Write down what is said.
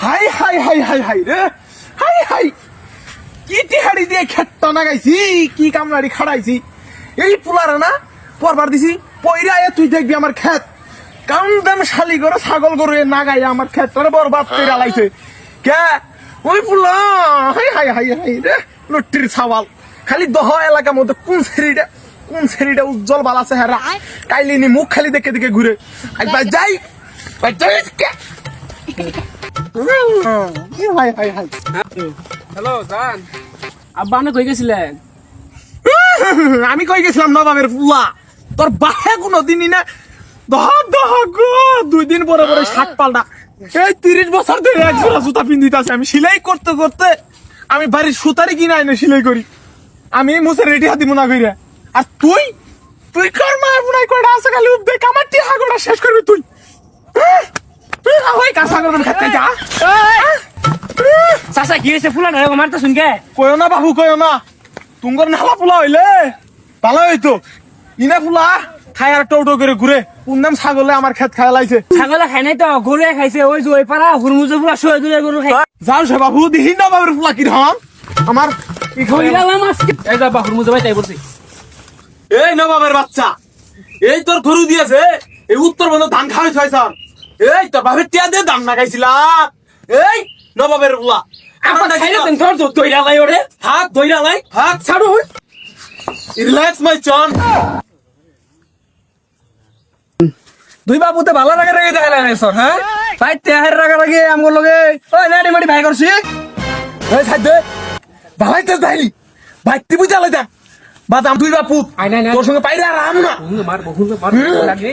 High high high high high রে high high কি টিহাড়ি দিয়ে খেত না গাইছি কি কামড়াড়ি খাড়াইছি এই পুলারে না পরবার দিছি পয়রা তুই দেখবি আমার খেত কারণ দাম শালি করে ছাগল গরু না গাই আমার খেত করে বরবাদ করে লাইছে কে ওই পুলা হাই হাই হাই হাই রে লুটির ছাওয়াল খালি দহ এলাকার মধ্যে কোন সেরিটা উজ্জ্বল বাল আছে হেরা কাইলিনি মুখ খালি দেখে দেখে ঘুরে যাই হাই হাই হাই হ্যালো জান আব্বা আপনি কই গেছিলেন? আমি কই গেছিলাম নবাবের ফুলা তোর বাহে কোনো দিনই না দহ গো 2 দিন পরে পরে শাক পাল্টা এই 30 বছর ধরে এক জোড়া জুতা পিন্দিতাছি আমি সেলাই করতে করতে আমি বাড়ির সুতারি কিনে আইনে সেলাই করি আমি মুছে রেডি হাতি মনে কইরা আর তুই কর মার মনে কইরা আছে খালি উপ দেখ আমার টিহা গোড়া শেষ করবি তুই ওই কাঁচা করবেন খেতে যা চাচা কি হয়েছে ফুলা নয় মারতে শুনকে কয়ো না বাবু কয়ো না তুঙ্গর নালা ফুলা হইলে ভালো হইতো ইনা ফুলা খাই আর টোটো করে ঘুরে কোন নাম ছাগলে আমার খেত খাই লাইছে ছাগলে খাই নাই তো গরুয়ে খাইছে ওই যে ওই পাড়া হুরমুজে ফুলা শোয়ে দূরে গরু খাই যাও সে বাবু দিহি না বাবুর ফুলা কি রকম আমার এই যা বা হুরমুজে ভাই তাই বলছি এই নবাবের বাচ্চা এই তোর গরু দিয়েছে এই উত্তরবঙ্গ ধান খাওয়াই ছয় স্যার এই তোর বাপের টিয়া দিয়ে দাম না খাইছিলাম এই নবাবের ফুলা আপনা খাইলে তেন তোর দইরা লাই ওরে হাত দইরা লাই হাত ছাড়ো রিল্যাক্স মাই চন দুই বাবুতে ভালো রাগে দেখাইলেন স্যার হ্যাঁ ভাই তেহার রাগে আমগো লগে ওই নাড়ি মাড়ি ভাই করছি এই সাইডে ভাই তো দাইলি ভাই তুই বুঝালে দেখ বাদাম তুই বাপু আই নাই তোর সঙ্গে পাইরা আর আম না মার বহু মার লাগে